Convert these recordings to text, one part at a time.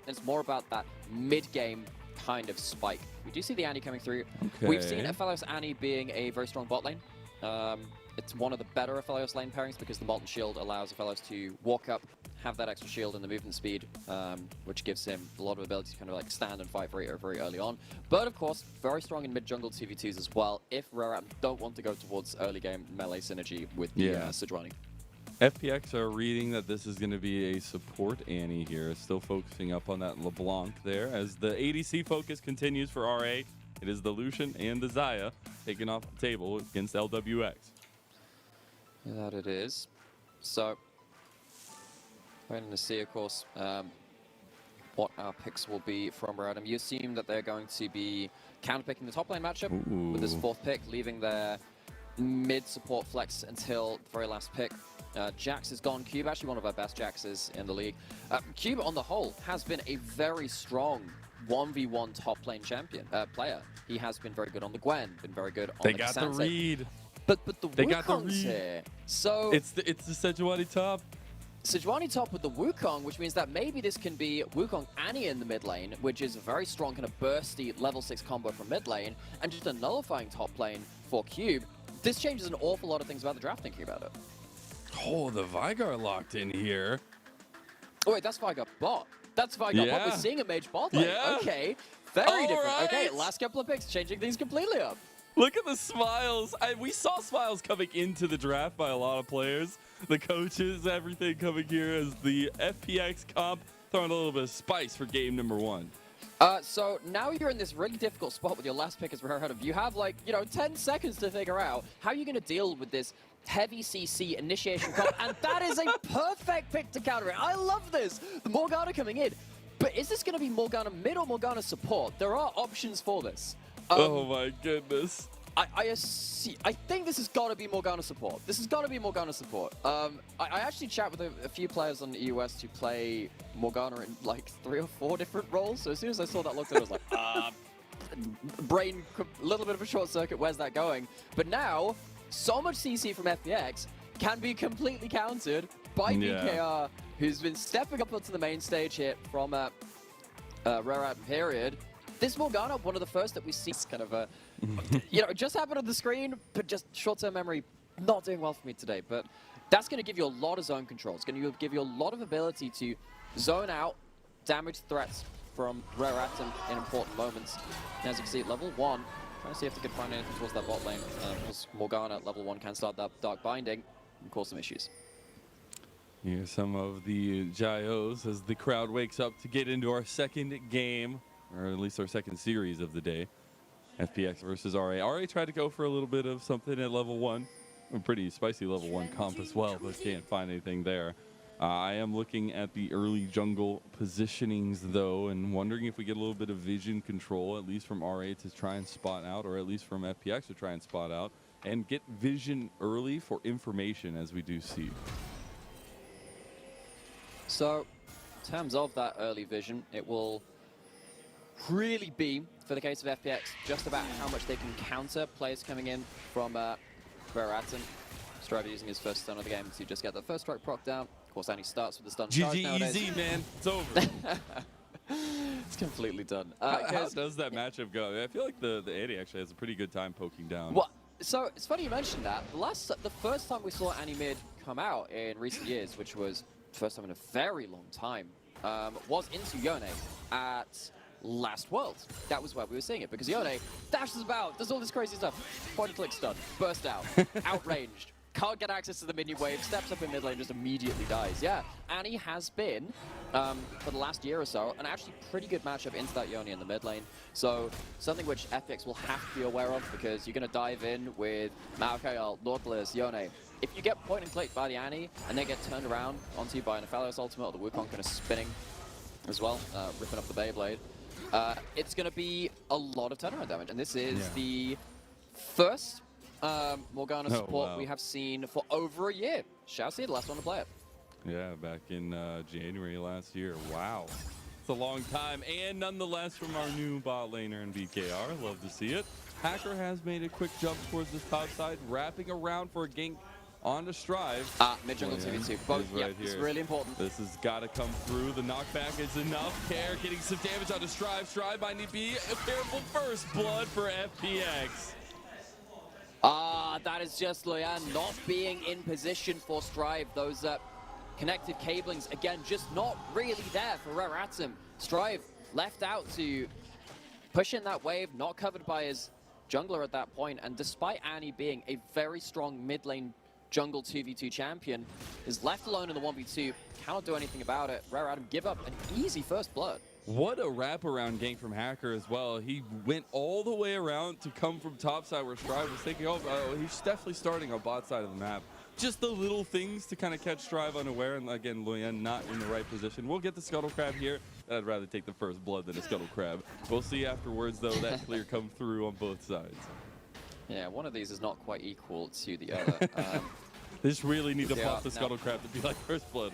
It's more about that mid-game kind of spike. We do see the Annie coming through. Okay. We've seen Aphelios Annie being a very strong bot lane. It's one of the better Aphelios lane pairings because the Molten Shield allows Aphelios to walk up, have that extra shield and the movement speed, which gives him a lot of ability to kind of like stand and fight very early on. But of course, very strong in mid-jungle 2v2s as well if Rare don't want to go towards early game melee synergy with the Sejuani. FPX are reading that this is going to be a support Annie here, still focusing up on that LeBlanc there as the ADC focus continues for RA. It is the Lucian and the Xayah taken off the table against LWX. That it is. So, waiting to see, of course, what our picks will be from Rare. You assume that they're going to be counterpicking the top lane matchup with this 4th pick, leaving their mid support flex until the very last pick. Jax is gone. QuiQiu, actually one of our best Jaxes in the league. QuiQiu, on the whole, has been a very strong 1v1 top lane champion player. He has been very good on the Gwen, been very good on the Ksante. They got the read. But the Wukong's here. So it's the Sejuani top. Sejuani top with the Wukong, which means that maybe this can be Wukong Annie in the mid lane, which is a very strong kind of bursty level 6 combo from mid lane, and just a nullifying top lane for QuiQiu. This changes an awful lot of things about the draft thinking about it. Oh, the Veigar locked in here. Oh wait, that's Veigar bot. That's Veigar bot. We're seeing a mage bot lane. Okay, very different. Right. Okay, last couple of picks, changing things completely up. Look at the smiles. We saw smiles coming into the draft by a lot of players. The coaches, everything coming here as the FPX comp throwing a little bit of spice for game number 1. So now you're in this really difficult spot with your last pick as Rare ahead of you. You have like, 10 seconds to figure out how you're going to deal with this heavy CC initiation comp, and that is a perfect pick to counter it. I love this. The Morgana coming in. But is this going to be Morgana mid or Morgana support? There are options for this. Oh my goodness. I think this has got to be Morgana support. This has got to be Morgana support. I actually chat with a few players on the EUS who play Morgana in like 3 or 4 different roles. So as soon as I saw that looked at it, I was like, brain, a little bit of a short circuit. Where's that going? But now, so much CC from FPX can be completely countered by BKR, who's been stepping up onto the main stage here from Rare period. This Morgana, one of the first that we see, kind of it just happened on the screen, but just short-term memory not doing well for me today. But that's going to give you a lot of zone control. It's going to give you a lot of ability to zone out damage threats from Rare in important moments. And as you can see, at level 1, trying to see if they can find anything towards that bot lane. Because Morgana at level 1 can start that Dark Binding and cause some issues. Here's some of the gyos as the crowd wakes up to get into our second game, or at least our second series of the day. FPX versus RA. RA tried to go for a little bit of something at level 1. A pretty spicy level 1 comp as well, but can't find anything there. I am looking at the early jungle positionings, though, and wondering if we get a little bit of vision control, at least from RA to try and spot out, or at least from FPX to try and spot out, and get vision early for information as we do see. So, in terms of that early vision, it will really be, for the case of FPX, just about how much they can counter players coming in from Rare. Strider using his first stun of the game to just get the first strike proc down. Of course, Annie starts with the stun charge nowadays. GG easy, man. It's over. It's completely done. How does that matchup go? I feel like the Annie actually has a pretty good time poking down. Well, so it's funny you mentioned that. The first time we saw Annie mid come out in recent years, which was the first time in a very long time, was into Yone at last Worlds. That was where we were seeing it, because Yone dashes about, does all this crazy stuff. Point and click stun, burst out, outranged, can't get access to the minion wave, steps up in mid lane, just immediately dies. Yeah, Annie has been, for the last year or so, an actually pretty good matchup into that Yone in the mid lane. So, something which FPX will have to be aware of, because you're going to dive in with Moakai, Nautilus, Yone. If you get point and clicked by the Annie, and they get turned around onto you by an Aphelios ultimate, or the Wukong kind of spinning as well, ripping up the Beyblade, it's going to be a lot of turnaround damage. And this is the first Morgana support we have seen for over a year. Ksante, the last one to play it. Yeah, back in January last year. Wow. It's a long time. And nonetheless, from our new bot laner in BKR. Love to see it. Hacker has made a quick jump towards this top side, wrapping around for a gank On to Strive. Mid-jungle Leyan 2v2. is Both, right it's here. really important. This has got to come through. The knockback is enough. Care getting some damage onto Strive. Strive might need to be careful. First blood for FPX. That is just Leyan not being in position for Strive. Those connected cablings, again, just not really there for Reratum. Strive left out to push in that wave, not covered by his jungler at that point, and despite Annie being a very strong mid lane jungle 2v2 champion, is left alone in the 1v2, cannot do anything about it. Reratum give up an easy first blood. What a wraparound gank from Hacker as well. He went all the way around to come from topside where Strive was thinking, oh, he's definitely starting on bot side of the map. Just the little things to kind of catch Strive unaware, and again, Leyan not in the right position. We'll get the Scuttle Crab here. I'd rather take the first blood than a Scuttle Crab. We'll see afterwards, though, that clear come through on both sides. Yeah, one of these is not quite equal to the other. They just really need to pop the Scuttle Crab to be like first blood.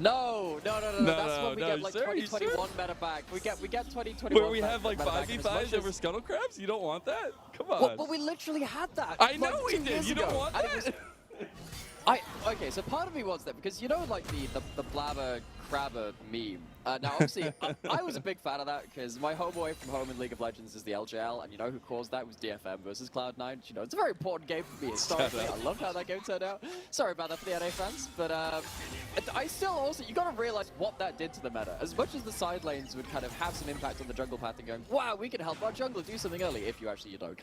No. That's when we get like 2021 meta back. We get 2021. Where we have like 5v5s over Scuttle Crabs? You don't want that? Come on. Well, but we literally had that. I know we did. You don't want that? Okay, so part of me wants that because you know, like the blabber crabber meme. Now, obviously, I was a big fan of that because my home away from home in League of Legends is the LGL, and you know who caused that was DFM versus Cloud9. You know, it's a very important game for me historically. I loved how that game turned out. Sorry about that for the NA fans, but I still also, you gotta realize what that did to the meta. As much as the side lanes would kind of have some impact on the jungle path and going, wow, we can help our jungler do something early if you actually, you know,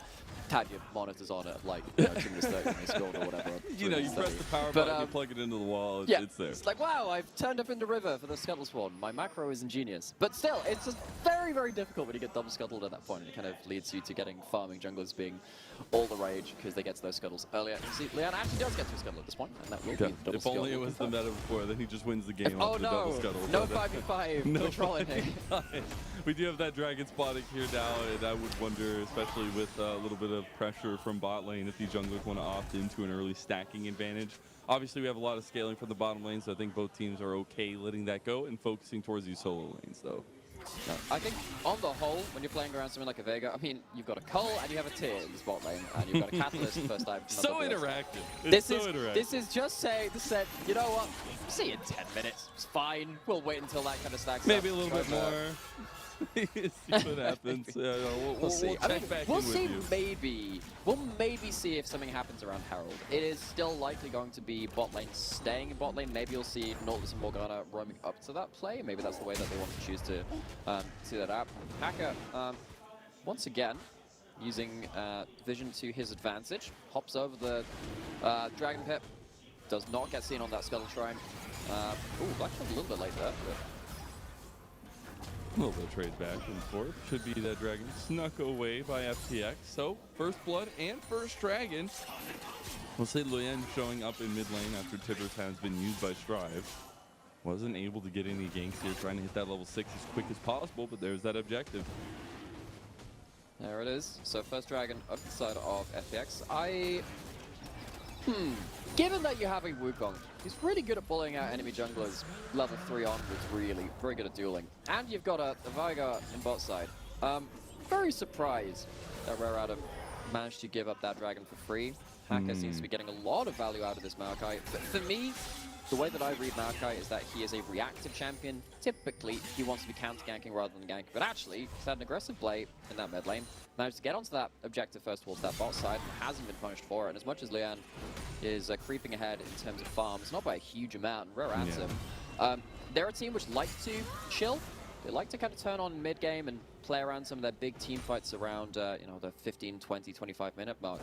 had your monitors on it, like, you know, 2 minutes 30 in this gold or whatever. You know, you press the power button, you plug it into the wall, it's there. It's like, wow, I've turned up into river for the scuttle spawn. My macro is ingenious. But still, it's just very, very difficult when you get double scuttled at that point. It kind of leads you to getting farming junglers being all the rage because they get to those scuttles earlier. You see, Leyan actually does get to a scuttle at this point, and that will be the double If only it was the meta before, then he just wins the game off the double scuttle. No 5v5. No trolling. We do have that dragon spotting here now, and I would wonder, especially with a little bit of pressure from bot lane, if the junglers want to opt into an early stacking advantage. Obviously, we have a lot of scaling from the bottom lane, so I think both teams are okay letting that go and focusing towards these solo lanes, though. No, I think on the whole, when you're playing around something like a Veigar, I mean, you've got a Cull and you have a Tyr in the spot lane, and you've got a Catalyst first time. So interactive. This is just saying, you know what? See you in 10 minutes. It's fine. We'll wait until that kind of stacks Maybe up. a little bit more. See what happens. We'll see. I mean, we'll maybe see if something happens around Herald. It is still likely going to be bot lane staying in bot lane. Maybe you'll see Nautilus and Morgana roaming up to that play. Maybe that's the way that they want to choose to see that out. Hacker, once again, using vision to his advantage, hops over the Dragon Pit. Does not get seen on that Scuttle Shrine. Ooh, Blackshot a little bit late there. A little bit of trade back and forth. Should be that dragon snuck away by FPX. So, first blood and first dragon. We'll say Leyan showing up in mid lane after Tibbers has been used by Strive. Wasn't able to get any ganks here, trying to hit that level 6 as quick as possible, but there's that objective. There it is. So, first dragon up the side of FPX. Given that you have a Wukong, he's really good at bullying out enemy junglers level 3 onwards, really. Very good at dueling. And you've got a Veigar in bot side. Very surprised that Reratum managed to give up that dragon for free. Hacker seems to be getting a lot of value out of this Moakai. But for me, the way that I read Moakai is that he is a reactive champion. Typically, he wants to be counter-ganking rather than ganking. But actually, he's had an aggressive play in that mid lane. Managed to get onto that objective first towards that bot side and hasn't been punished for it. And as much as Leyan is creeping ahead in terms of farms, not by a huge amount, and Reratum, they're a team which like to chill. They like to kind of turn on mid-game and play around some of their big team fights around, you know, the 15, 20, 25-minute mark.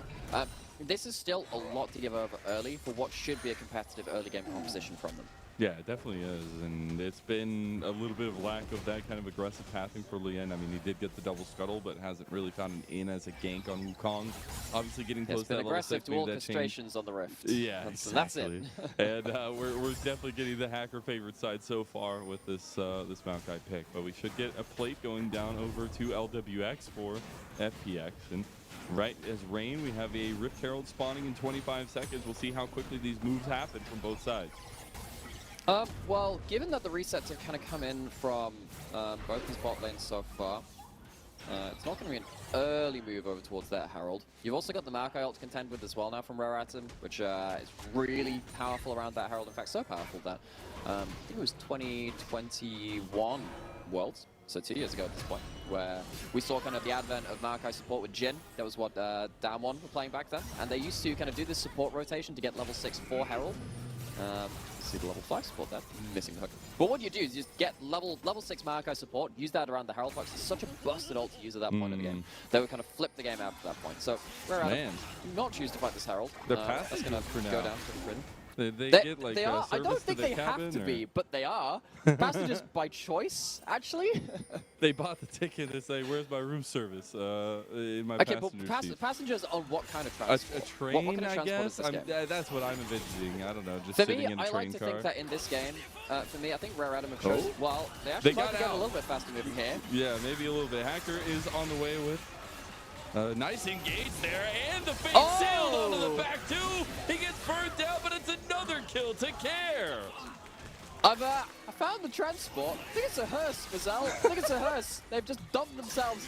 This is still a lot to give over early for what should be a competitive early-game composition from them. Yeah, it definitely is, and it's been a little bit of lack of that kind of aggressive pathing for Leyan. I mean, he did get the double scuttle, but hasn't really found an in as a gank on Wukong. Obviously, getting close to that level 6, to orchestrations on the Rift. Yeah, that's it. And we're definitely getting the hacker favorite side so far with this this Moakai pick, but we should get a plate going down over to Lwx for FPX. And right as rain, we have a Rift Herald spawning in 25 seconds. We'll see how quickly these moves happen from both sides. Well, given that the resets have kind of come in from both these bot lanes so far, It's not going to be an early move over towards that Herald. You've also got the Moakai ult to contend with as well now from Rare Atom, which is really powerful around that Herald. In fact, so powerful that I think it was 2021 Worlds, so 2 years ago at this point, where we saw kind of the advent of Moakai support with Jhin. That was what Damwon were playing back then. And they used to kind of do this support rotation to get level 6 for Herald. See the level 5 support there, missing the hook. But what you do is you just get level 6 Moakai support, use that around the Herald box. It's such a busted ult to use at that point of the game. They would kind of flip the game after that point. So Rare Atom do not choose to fight this Herald. They're passive that's going for to now. go down to Rin. They get like they are. I don't think they have to be, but they are. Passengers by choice, actually. They bought the ticket and say, "Where's my room service?" In my okay, passenger but seat. Passengers on what kind of transport? A train, what kind of I guess. transport is this game? That's what I'm envisioning. I don't know, just For sitting me, in a I train like to car. think that in this game, for me, I think Rare Atom have chosen. Well, they actually They might got be getting out. a little bit faster moving here. Yeah, maybe a little bit. Hacker is on the way with nice engage there, and the face sailed onto the back too. He gets burned down, but it's another kill to Care. I found the transport. I think it's a hearse, Mazel. I think it's a hearse. They've just dumped themselves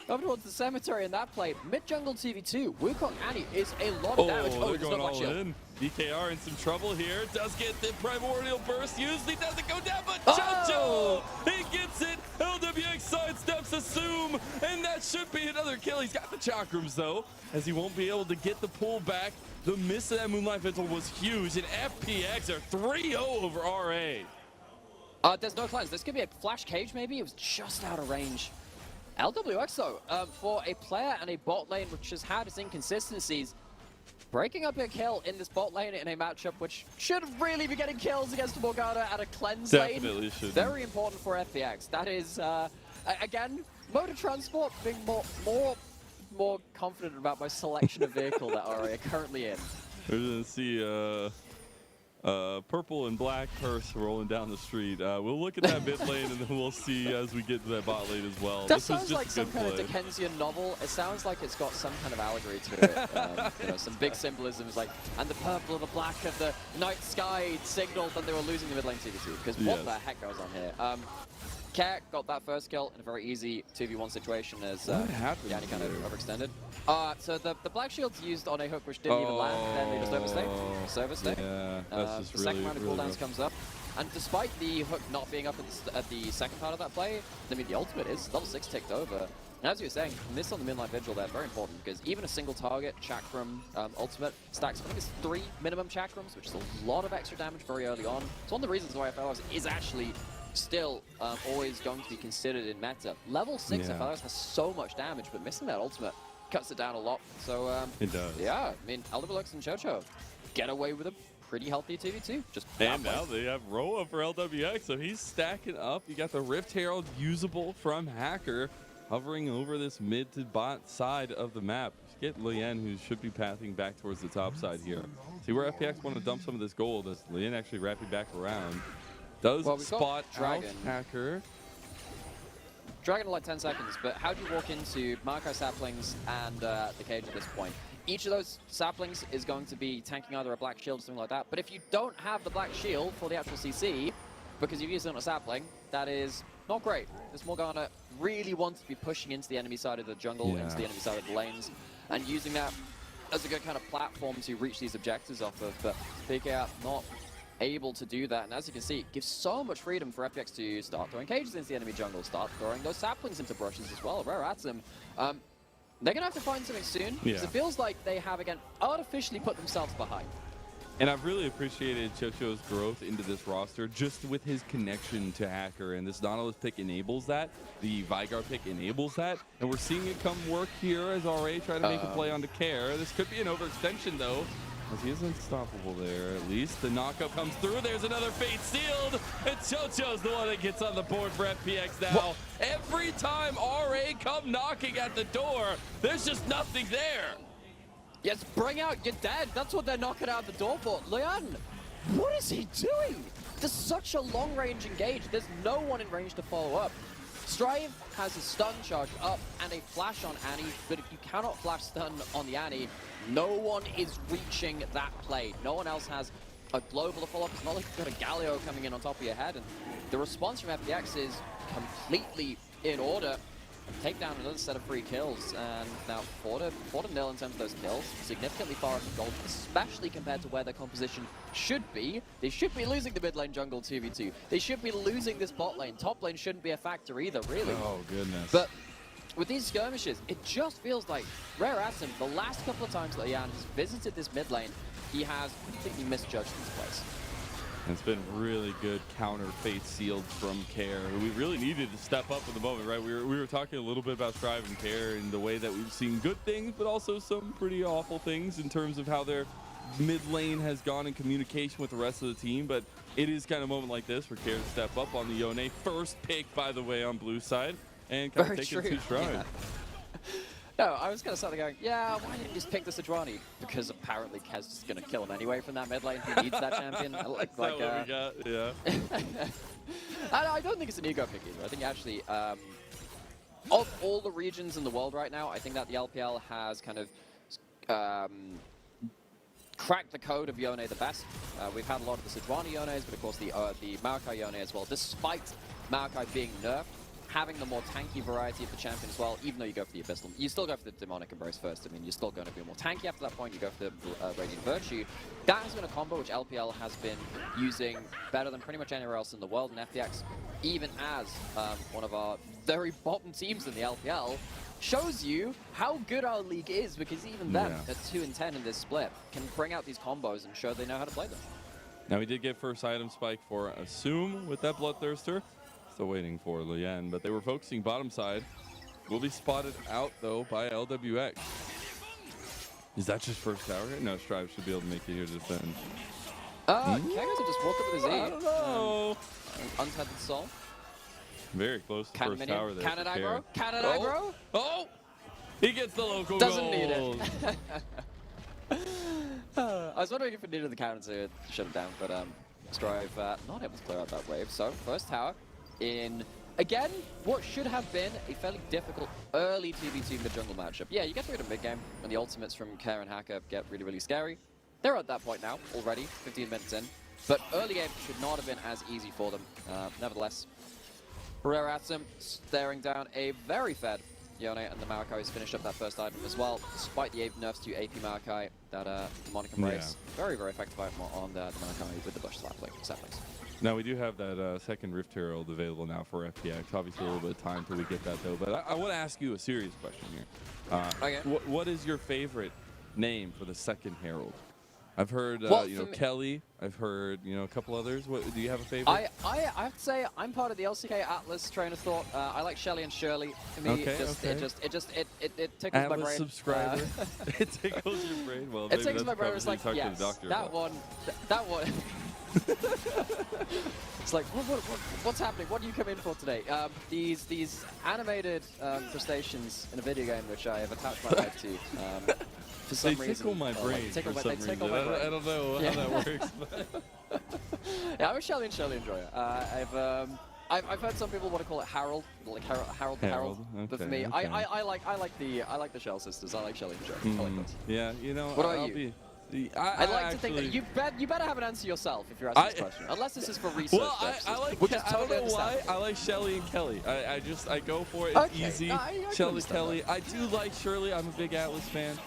over towards the cemetery in that play. Mid-jungle TV2. Wukong Annie is a lot of damage. They're There's no going black all shield. in. DKR in some trouble here. Does get the primordial burst used. He doesn't go down, but Oh! Jojo! He gets it. Lwx sidesteps Sssum, and that should be another kill. He's got the chakrams though, as he won't be able to get the pull back. The miss of that Moonlight Vigil was huge, and FPX are 3-0 over RA. There's no cleanse. This could be a flash cage, maybe. It was just out of range. LWX, though, for a player and a bot lane which has had its inconsistencies, breaking up a kill in this bot lane in a matchup which should really be getting kills against Morgana at a cleanse Definitely lane. should. Very important for FPX. That is, again, mode of transport, being more confident about my selection of vehicle that RA are currently in. We're going to see purple and black hearse rolling down the street. We'll look at that mid lane, and then we'll see as we get to that bot lane as well. That This was sounds just like a some good kind of play. Dickensian novel. It sounds like it's got some kind of allegory to it. You know, some big symbolisms like, and the purple and the black of the night sky signaled that they were losing the mid lane TVC. Because what the heck goes on here? Cat got that first kill in a very easy 2v1 situation as What happened Yone kind of there? overextended. So the black shield's used on a hook which didn't even land, then they just overstayed. Overstay. Yeah, that's just the second round of really cooldowns rough. comes up. And despite the hook not being up at the second part of that play, I mean, the ultimate is level 6 ticked over. And as you were saying, miss on the Moonlight Vigil there, very important, because even a single target chakram ultimate stacks, I think it's 3 minimum chakrams, which is a lot of extra damage very early on. It's one of the reasons why Aphelios is actually still always going to be considered in meta. Level 6 Aphelios has so much damage, but missing that ultimate cuts it down a lot. So, it does. yeah, I mean, Lwx and Jojo get away with a pretty healthy 2v2. Just And now they have Roa for LWX, so he's stacking up. You got the Rift Herald usable from Hacker, hovering over this mid to bot side of the map. Get Leyan, who should be pathing back towards the top side here. See where FPX want to dump some of this gold as Leyan actually wrapping back around. Does spot Dragon. out Hacker. Dragon in like 10 seconds, but how do you walk into Moakai saplings and the cage at this point? Each of those saplings is going to be tanking either a black shield or something like that, but if you don't have the black shield for the actual CC, because you've used it on a sapling, that is not great. This Morgana really wants to be pushing into the enemy side of the jungle, into the enemy side of the lanes, and using that as a good kind of platform to reach these objectives off of, but PK not able to do that, and as you can see, it gives so much freedom for FPX to start throwing cages into the enemy jungle, start throwing those saplings into brushes as well. Rare Atom, they're going to have to find something soon, because it feels like they have, again, artificially put themselves behind. And I've really appreciated Chocho's growth into this roster just with his connection to Hacker, and this Nautilus pick enables that. The Veigar pick enables that, and we're seeing it come work here as RA try to make a play onto Care. This could be an overextension, though, as he is unstoppable there, at least. The knockup comes through. There's another fate sealed, and Chocho's the one that gets on the board for FPX now. Every time RA come knocking at the door, there's just nothing there. Yes, bring out your dad. That's what they're knocking out the door for. Leyan, what is he doing? There's such a long-range engage. There's no one in range to follow up. Strive has a stun charge up and a flash on Annie, but if you cannot flash stun on the Annie, no one is reaching that play. No one else has a global to follow up. It's not like you've got a Galio coming in on top of your head, and the response from FPX is completely in order. take down another set of free kills, and now 4-0 in terms of those kills, significantly far from gold, especially compared to where their composition should be. They should be losing the mid lane jungle 2v2. They should be losing this bot lane. Top lane shouldn't be a factor either, really. Oh, goodness. But with these skirmishes, it just feels like Rare-Atom, the last couple of times that Leyan has visited this mid lane, he has completely misjudged this place. It's been really good counter fate sealed from Care, who we really needed to step up in the moment, right? We were talking a little bit about Strive and Care and the way that we've seen good things, but also some pretty awful things in terms of how their mid lane has gone in communication with the rest of the team. But it is kind of a moment like this for Care to step up on the Yone. First pick, by the way, on blue side, and kind of take it to stride. Yeah. No, I was going to start going, yeah, why didn't you just pick the Sejuani? Because apparently Kez is just going to kill him anyway from that mid lane. He needs that champion. What we got? Yeah. I don't think it's an ego pick either. I think actually, of all the regions in the world right now, I think that the LPL has kind of cracked the code of Yone the best. We've had a lot of the Sejuani Yones, but of course the Moakai Yone as well. Despite Moakai being nerfed, having the more tanky variety of the champion as well, even though you go for the Abyssal, you still go for the Demonic Embrace first. I mean, you're still going to be more tanky after that point. You go for the Radiant Virtue. That has been a combo which LPL has been using better than pretty much anywhere else in the world. And FPX, even as one of our very bottom teams in the LPL, shows you how good our league is, because even them, at 2-10 in this split, can bring out these combos and show they know how to play them. Now we did get first item spike for Sssum with that Bloodthirster. Still waiting for Leyan, but they were focusing bottom side. Will be spotted out, though, by Lwx. Is that just first tower? No, Strive should be able to make it here to defend. Kagos just walked up with his E. I don't know. Untethered Soul. Very close to first tower there. Cannon aggro. Cannon aggro. Oh! He gets the local Doesn't gold. need it. I was wondering if it needed the counter to shut it down, but Strive not able to clear out that wave. So, first tower in, again, what should have been a fairly difficult early 2v2 mid-jungle matchup. Yeah, you get through to mid-game when the ultimates from Care and Hacker get really, really scary. They're at that point now, already, 15 minutes in. But early game should not have been as easy for them. Nevertheless, Rare-Atom staring down a very fed Yone, and the Moakai has finished up that first item as well, despite the nerfs to AP Moakai, that Demonic Embrace. Very, very effective item on the Moakai with the bush saplings. Now, we do have that second Rift Herald available now for FPX. Obviously, a little bit of time till we get that, though. But I want to ask you a serious question here. Okay. What is your favorite name for the second Herald? I've heard, Kelly. I've heard, a couple others. Do you have a favorite? I have to say, I'm part of the LCK Atlas train of thought. I like Shelly and Shirley. To me, it tickles my brain. Subscriber. It tickles your brain. Well, it tickles my brain. It's like, yes, that one. It's like, what's happening? What do you come in for today? These animated crustaceans in a video game, which I have attached my life to. For some reason, tickle my brain. They tickle my brain. I don't know how that works. But yeah, I'm a Shelly enjoyer. I've heard some people want to call it Herald, like Herald. Okay, But for me, okay. I like the Shell sisters. I like Shelly and Shirley. I like those. Yeah, What about you? I'd like to think that you better have an answer yourself if you're asking this question. Unless this is for research purposes. I don't know why. I like Shelly and Kelly. I go for it. It's easy. Shelly, Kelly. I do like Shirley. I'm a big Atlas fan.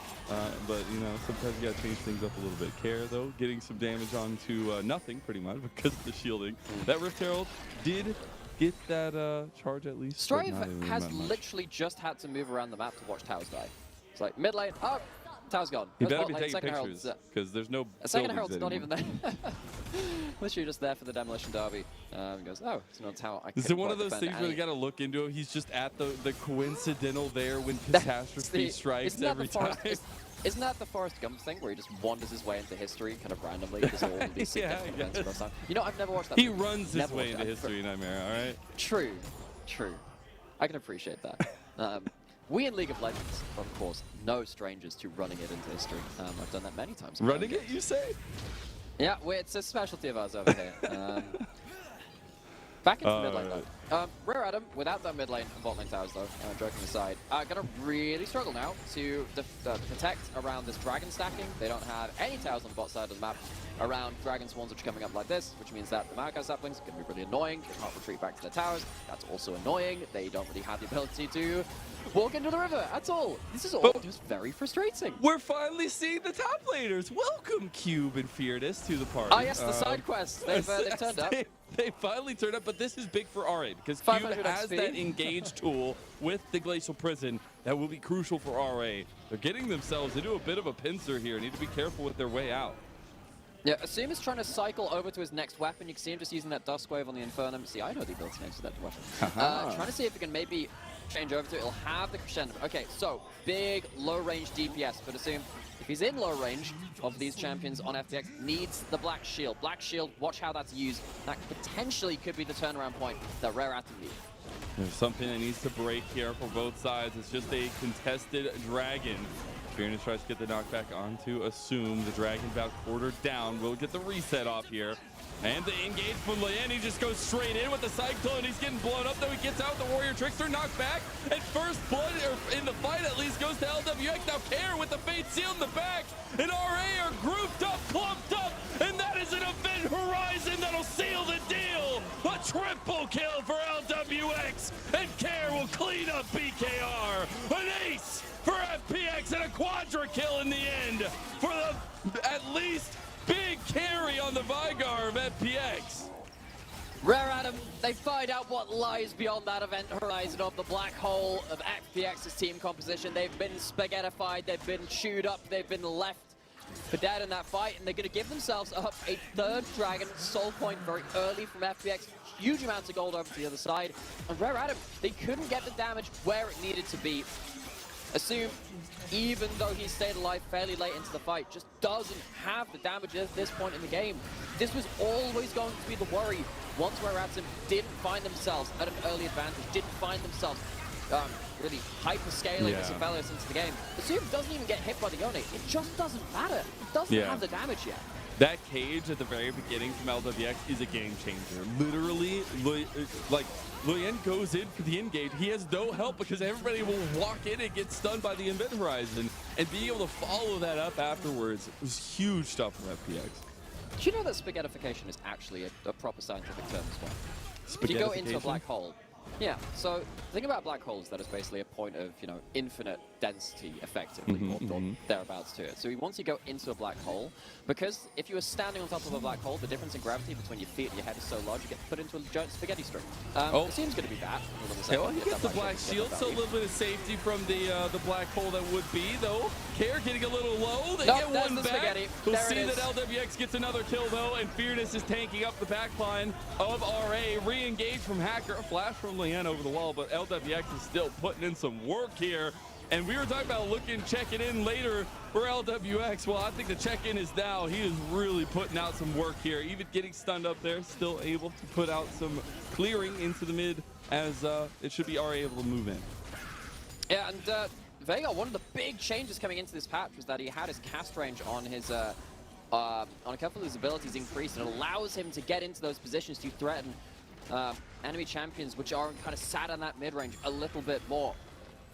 But, sometimes you gotta change things up a little bit. Care, though, getting some damage onto nothing, pretty much, because of the shielding. That Rift Herald did get that charge at least. Strive has literally just had to move around the map to watch towers die. It's like, mid lane, tower's gone. You better be taking pictures, because there's no second Herald's not even there. Literally just there for the Demolition Derby. He goes, oh, it's not a tower. Is it one of those things where you got to look into it? He's just at the coincidental there when catastrophe strikes every time. Isn't that the Forrest Gump thing where he just wanders his way into history kind of randomly? Just all of these significant events across time. I've never watched that. He runs his way into history, Nightmare, all right? True. I can appreciate that. We in League of Legends, of course, no strangers to running it into history. I've done that many times. Running it, you say? Yeah, it's a specialty of ours over here. Back into mid lane though. Rare Adam, without that mid lane and bot lane towers though, joking aside, gonna really struggle now to protect around this dragon stacking. They don't have any towers on the bot side of the map around dragon swans which are coming up like this, which means that the Moakai saplings are gonna be really annoying. They can't retreat back to their towers. That's also annoying. They don't really have the ability to walk into the river at all. This is all just very frustrating. We're finally seeing the top laners. Welcome, Cube and Fearness, to the party. Oh yes, the side quests. They've turned up. They finally turned up, but this is big for RA because Cube has that engage tool with the Glacial Prison that will be crucial for RA. They're getting themselves into a bit of a pincer here. Need to be careful with their way out. Yeah, Sssum is trying to cycle over to his next weapon. You can see him just using that Dusk Wave on the Infernum. See, I know the ability names for that weapon. Trying to see if he can maybe change over to it. It'll have the Crescendo. Okay, so big low-range DPS, but Sssum, if he's in low range of these champions on FPX, needs the Black Shield. Black Shield, watch how that's used. That potentially could be the turnaround point that Rare Atom needs. There's something that needs to break here for both sides. It's just a contested dragon. Fearness tries to get the knockback onto Sssum. The dragon about quartered down. Will get the reset off here. And the engage from Leyan. He just goes straight in with the Cyclone. He's getting blown up, though. He gets out the Warrior Trickster knocked back. And first blood, or in the fight at least, goes to Lwx. Now Care with the Fate Seal in the back. And RA are grouped up, clumped up. And that is an Event Horizon that'll seal the deal. A triple kill for Lwx. And Care will clean up BKR. An ace for FPX and a quadra kill in the end for the, at least, big carry on the Veigar of FPX. Rare Adam, they find out what lies beyond that event horizon of the black hole of FPX's team composition. They've been spaghettified, they've been chewed up, they've been left for dead in that fight, and they're going to give themselves up a third dragon soul point very early from FPX. Huge amounts of gold over to the other side. And Rare Adam, they couldn't get the damage where it needed to be. Sssum, even though he stayed alive fairly late into the fight, just doesn't have the damage at this point in the game. This was always going to be the worry. Once Rare Atom didn't find themselves at an early advantage, didn't find themselves really hyper-scaling this Aphelios into the game. Sssum doesn't even get hit by the Yone. It just doesn't matter. It doesn't have the damage yet. That cage at the very beginning from Lwx is a game changer. Literally, like, Leyan goes in for the engage. He has no help because everybody will walk in and get stunned by the Event Horizon. And being able to follow that up afterwards was huge stuff from FPX. Do you know that spaghettification is actually a proper scientific term as well? If you go into a black hole, yeah, so the thing about black holes, that is basically a point of, you know, infinite density, effectively, or thereabouts to it. So once you go into a black hole, because if you were standing on top of a black hole, the difference in gravity between your feet and your head is so large, you get put into a giant spaghetti string. It seems going to be that. Well, he gets the black shield, so a little bit of safety from the black hole that would be, though. Care getting a little low. They get one back. Spaghetti. We'll see that Lwx gets another kill, though, and Fearness is tanking up the backline of RA. Re-engage from Hacker, a flash from Leyan over the wall, but Lwx is still putting in some work here. And we were talking about checking in later for Lwx. Well, I think the check-in is now. He is really putting out some work here. Even getting stunned up there, still able to put out some clearing into the mid as it should be RA able to move in. Yeah, and Veigar, one of the big changes coming into this patch was that he had his cast range on his on a couple of his abilities increased, and it allows him to get into those positions to threaten enemy champions which are kind of sat on that mid-range a little bit more.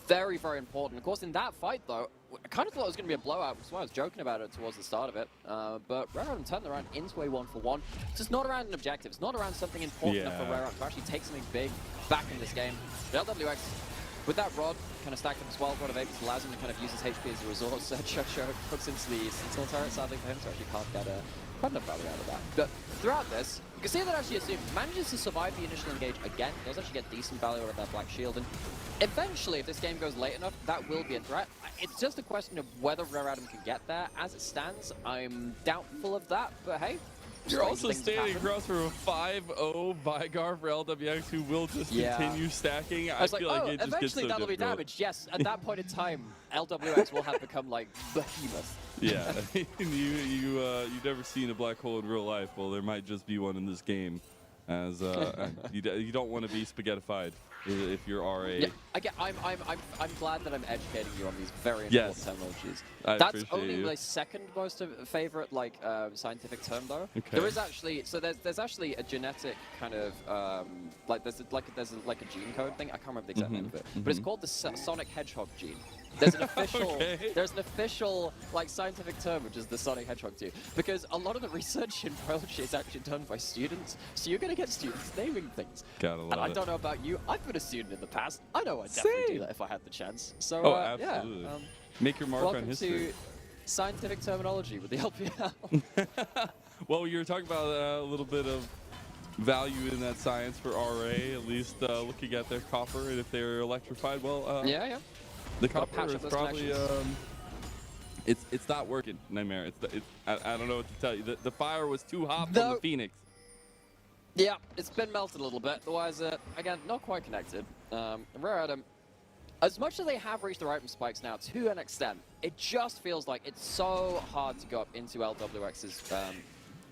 Very, very important. Of course, in that fight, though, I kind of thought it was going to be a blowout. That's why I was joking about it towards the start of it. But Rare Atom turned around into a 1-for-1. It's just not around an objective. It's not around something important enough for Rare Atom to actually take something big back in this game. But Lwx, with that rod kind of stacked up as well, Rod of Apex allows him to kind of use his HP as a resource. Chocho hooks into the Sentinel turret, sadly for him, so actually can't get quite enough value out of that. But throughout this, you can see that actually Sssum manages to survive the initial engage again. Does actually get decent value out of that Black Shield, and eventually, if this game goes late enough, that will be a threat. It's just a question of whether Rare Atom can get there. As it stands, I'm doubtful of that, but hey. You're also standing across from a 5-0 Veigar for Lwx, who will just continue stacking. I feel like it just gets so eventually that'll be damaged. Yes, at that point in time, Lwx will have become like behemoth. Yeah, you've never seen a black hole in real life. Well, there might just be one in this game. as you don't want to be spaghettified if you're RA. Yeah, again, I'm glad that I'm educating you on these very important Yes. terminologies. I That's appreciate only you. my second most favorite scientific term though. Okay. There is actually there's actually a genetic kind of there's a gene code thing. I can't remember the exact name of it, but it's called the Sonic Hedgehog gene. There's an official there's an official scientific term, which is the Sonic Hedgehog gene, because a lot of the research in biology is actually done by students. So you're gonna get students naming things. Gotta love And I it. don't know about you. I've been a student in the past. I know I'd definitely do that if I had the chance. So Oh, absolutely. yeah. Make your mark on Welcome history. to scientific terminology with the LPL. Well, you were talking about a little bit of value in that science for RA, at least looking at their copper, and if they're electrified, well, yeah. the Gotta copper patch is up those probably connections. it's not working. Nightmare. I don't know what to tell you. The fire was too hot from No. the Phoenix. Yeah, it's been melted a little bit. Otherwise, again, not quite connected. Rare item. As much as they have reached the item spikes now, to an extent, it just feels like it's so hard to go up into Lwx's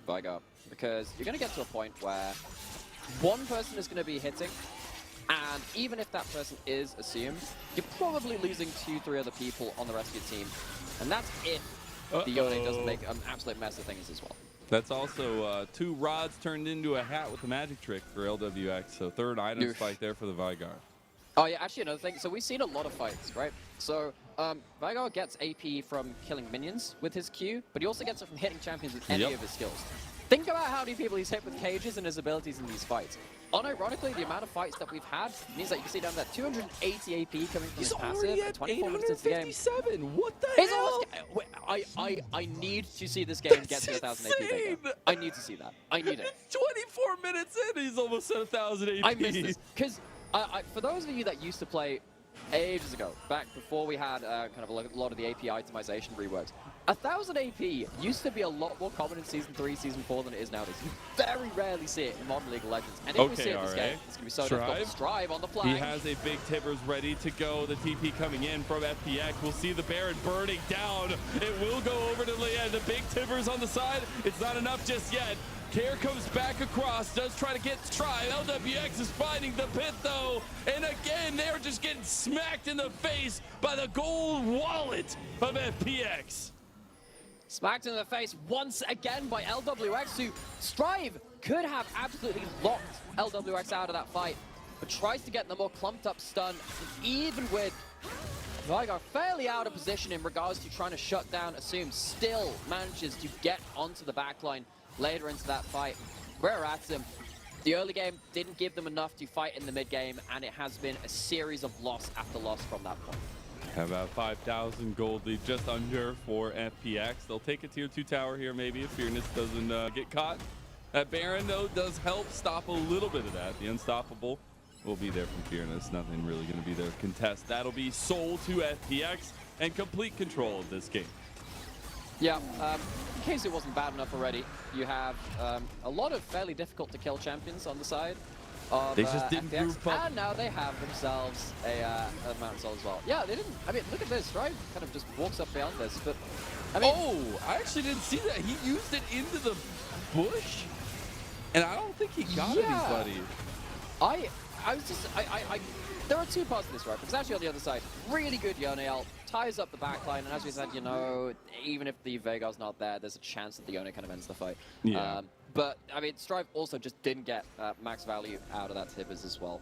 Veigar, because you're going to get to a point where one person is going to be hitting, and even if that person is assumed, you're probably losing 2-3 other people on the rest of your team, and that's if the Yone doesn't make an absolute mess of things as well. That's also 2 rods turned into a hat with a magic trick for Lwx, so third item Oof. spike there for the Veigar. Oh yeah, actually another thing. So we've seen a lot of fights, right? So Veigar gets AP from killing minions with his Q, but he also gets it from hitting champions with any of his skills. Think about how many people he's hit with cages and his abilities in these fights. Unironically, the amount of fights that we've had means that you can see down there 280 AP coming from his passive at 24 minutes into the game. 857. What the It's hell? almost, I need to see this game get to 1,000 AP. insane! Veigar. I need to see that. I need it. 24 minutes in, he's almost at 1,000 AP. I miss this because for those of you that used to play ages ago, back before we had kind of a lot of the AP itemization reworks, 1,000 AP used to be a lot more common in Season 3, Season 4 than it is nowadays. You very rarely see it in Modern League of Legends. And if we see it in this game, it's going to be so difficult. Strive on the flank. He has a big Tibbers ready to go. The TP coming in from FPX. We'll see the Baron burning down. It will go over to Leyan. The big Tibbers on the side. It's not enough just yet. Care comes back across, does try to get Try. Lwx is finding the pit though, and again they're just getting smacked in the face by the gold wallet of FPX. Smacked in the face once again by Lwx, who Strive could have absolutely locked Lwx out of that fight, but tries to get the more clumped up stun, even with Veigar fairly out of position in regards to trying to shut down Sssum, still manages to get onto the backline later into that fight. We're at him. The early game didn't give them enough to fight in the mid game, and it has been a series of loss after loss from that point. Have about 5,000 gold lead, just under for FPX. They'll take a tier 2 tower here maybe if Fearness doesn't get caught. That Baron though does help stop a little bit of that. The unstoppable will be there from Fearness. Nothing really going to be there to contest. That'll be sold to FPX and complete control of this game. Yeah, in case it wasn't bad enough already, you have a lot of fairly difficult to kill champions on the side of They just didn't FPX, group up. and now they have themselves a Mount Sol as well. Yeah, they didn't. I mean, look at this, right? Kind of just walks up beyond this, but I mean, Oh, I actually didn't see that. He used it into the bush, and I don't think he got anybody. I was just, there are two parts to this, right? Because actually on the other side, really good Yone ult, ties up the backline, and as we said, you know, even if the Veigar's not there, there's a chance that the Yone kind of ends the fight. Yeah. But, I mean, Strive also just didn't get max value out of that Tibbers as well.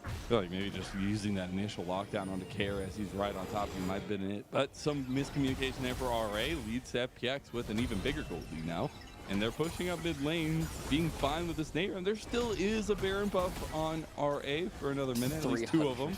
I feel like maybe just using that initial lockdown onto Care as he's right on top of him might have been it. But some miscommunication there for RA leads to FPX with an even bigger gold lead now. And they're pushing up mid lane, being fine with this nade. And there still is a Baron buff on RA for another minute, at least 2 of them.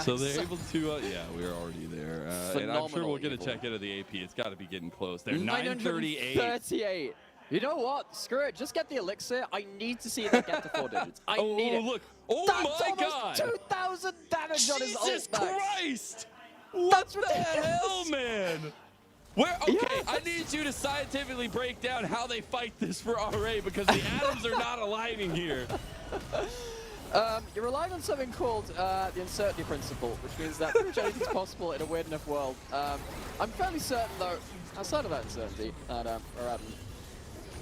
So they're able to, yeah, we're already there. And I'm sure we'll get a check into the AP. It's got to be getting close. They're 938. 938. You know what? Screw it. Just get the elixir. I need to see that get to 4 digits. I need it. Look. Oh That's my God. 2,000 damage on his ult. Jesus Christ. That's What the ridiculous. hell, man? Where? Okay, Yeah, I need you to scientifically break down how they fight this for RA because the atoms are not aligning here. You're relying on something called the uncertainty principle, which means that pretty much anything's possible in a weird enough world. I'm fairly certain, though, outside of that uncertainty, that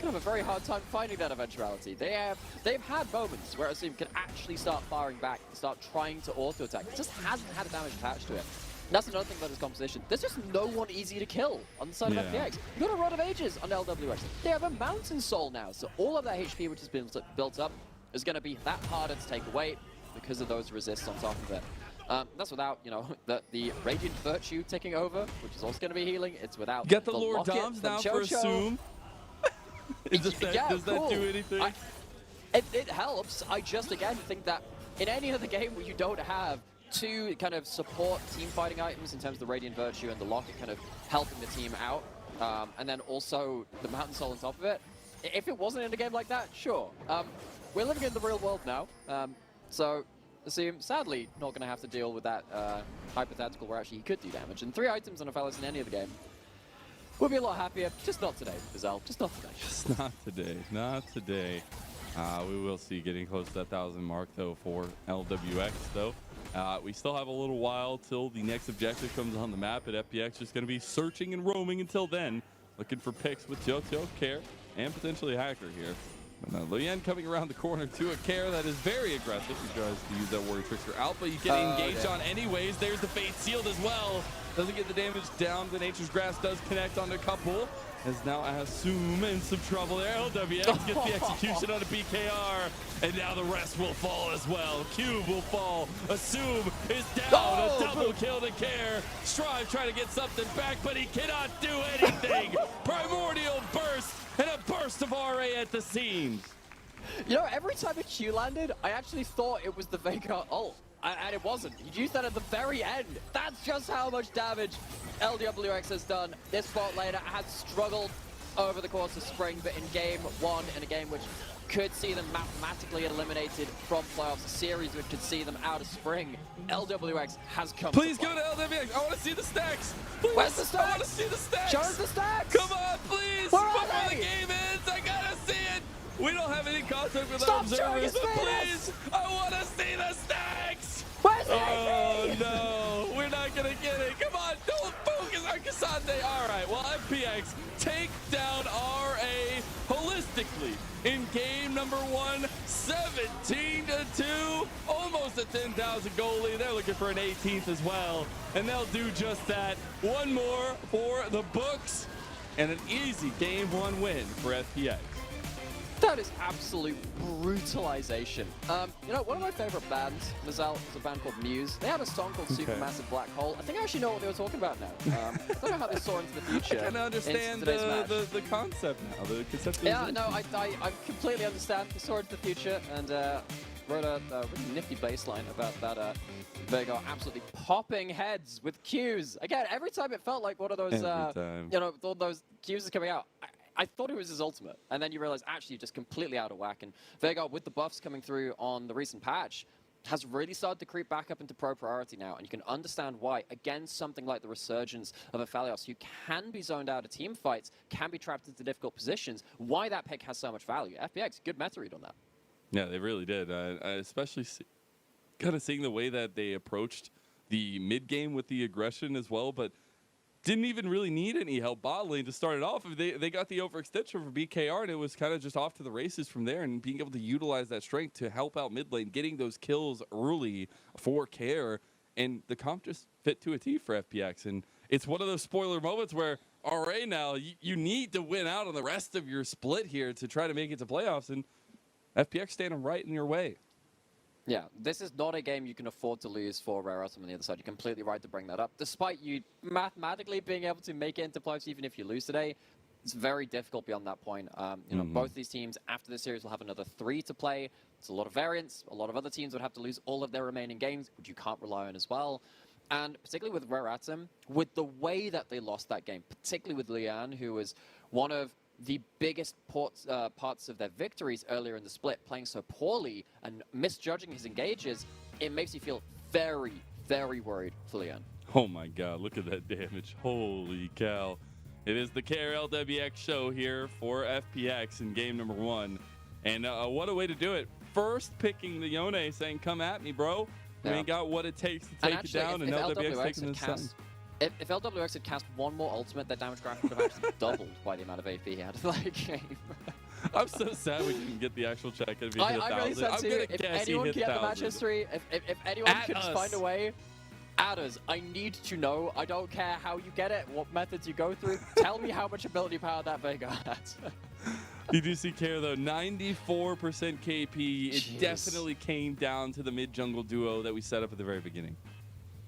going to have a very hard time finding that eventuality. They've had moments where Sssum can actually start firing back, start trying to auto-attack. It just hasn't had a damage attached to it. And that's another thing about this composition. There's just no one easy to kill on the side of FPX. You've got a Rod of Ages on LWX. They have a Mountain Soul now, so all of that HP which has been built up is going to be that harder to take away because of those resists on top of it. That's without, you know, the Radiant Virtue taking over, which is also going to be healing. It's without Get the the Lord Locket Doms from now Cho for Cho. Sssum. Does that do anything? It helps. I just, again, think that in any other game where you don't have two kind of support team fighting items in terms of the Radiant Virtue and the Locket kind of helping the team out, and then also the Mountain Soul on top of it, if it wasn't in a game like that, sure. We're living in the real world now, so Sssum, sadly, not going to have to deal with that hypothetical where actually he could do damage. And 3 items on Aphelios in any other game would be a lot happier. Just not today, Gazelle. Just not today. Just not today. Not today. We will see getting close to that 1,000 mark, though, for LWX, though. We still have a little while till the next objective comes on the map, at FPX just going to be searching and roaming until then, looking for picks with Jojo, Care, and potentially Hacker here. And Leyan coming around the corner to a Care that is very aggressive. He tries to use that Warrior Trickster Alpha. You get engaged on anyways. There's the Fate Sealed as well. Doesn't get the damage down. The Nature's Grass does connect on a couple. As now Sssum in some trouble there. LWX gets the execution on a BKR. And now the rest will fall as well. Cube will fall. Sssum is down. A double kill to Care. Strive trying to get something back, but he cannot do anything. Primordial burst and a burst of RA at the seams. You know, every time a Q landed, I actually thought it was the Veigar ult. And it wasn't. You used that at the very end. That's just how much damage LWX has done. This bot laner has struggled over the course of spring, but in game 1, in a game which could see them mathematically eliminated from playoffs, a series which could see them out of spring, LWX has come. Please go to LWX. I want to see the stacks. Please. Where's the stacks? I want to see the stacks. Show us the stacks. Come on, please. Before the game ends, I gotta see it. We don't have any contact with our observers, but please, I want to see the stacks. Where's oh no, we're not gonna get it. Come on, don't focus on Ksante. All right, well, FPX take down RA holistically in game number 1, 17-2, almost a 10,000 goal lead. They're looking for an 18th as well, and they'll do just that. One more for the books, and an easy game 1 win for FPX. That is absolute brutalization. You know, one of my favorite bands, Mazal, is a band called Muse. They had a song called Supermassive Black Hole. I think I actually know what they were talking about now. I don't know how they saw into the future. I can understand the concept now. The concept. Yeah, no, I completely understand. They saw into the future and wrote a really nifty bass line about that Veigar absolutely popping heads with Qs. Again, every time it felt like one of those, you know, all those Qs is coming out. I thought it was his ultimate, and then you realize actually just completely out of whack. And Veigar, with the buffs coming through on the recent patch, has really started to creep back up into pro priority now, and you can understand why. Against something like the resurgence of Aphelios, who can be zoned out of team fights, can be trapped into difficult positions, why that pick has so much value. FPX, good meta read on that. Yeah, they really did. I especially kind of seeing the way that they approached the mid game with the aggression as well, but didn't even really need any help bot lane to start it off. They got the overextension for BKR, and it was kind of just off to the races from there, and being able to utilize that strength to help out mid lane, getting those kills early for Care, and the comp just fit to a T for FPX. And it's one of those spoiler moments where RA now, you need to win out on the rest of your split here to try to make it to playoffs, and FPX standing right in your way. Yeah, this is not a game you can afford to lose for Rare Atom on the other side. You're completely right to bring that up. Despite you mathematically being able to make it into playoffs even if you lose today, it's very difficult beyond that point. You know, both these teams after this series will have another 3 to play. It's a lot of variance. A lot of other teams would have to lose all of their remaining games, which you can't rely on as well. And particularly with Rare Atom, with the way that they lost that game, particularly with Leyan, who was one of the biggest parts of their victories earlier in the split, playing so poorly and misjudging his engages, it makes you feel very, very worried for Leyan. Oh my god, look at that damage. Holy cow. It is the Care LWX show here for FPX in game number 1. And what a way to do it. First picking the Yone, saying, come at me, bro. We ain't got what it takes to take it down, and LWX taking this down. If Lwx had cast one more ultimate, their damage graph would have actually doubled by the amount of AP he had in that game. I'm so sad we didn't get the actual check. If he hit I'm really 1,000. sad I'm too. gonna If guess he anyone hit can get the 1,000. match history, if anyone At can us. find a way, add us. I need to know. I don't care how you get it, what methods you go through. Tell me how much ability power that Veigar has. You do see care though, 94% KP. It Jeez. definitely came down to the mid-jungle duo that we set up at the very beginning.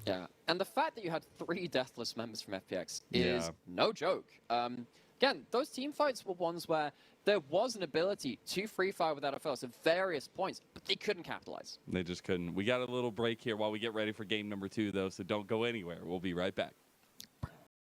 Yeah, and the fact that you had 3 deathless members from FPX is Yeah. no joke. Again, those team fights were ones where there was an ability to free fire without Aphelios at various points, but they couldn't capitalize. They just couldn't. We got a little break here while we get ready for game number 2 though, so don't go anywhere. We'll be right back.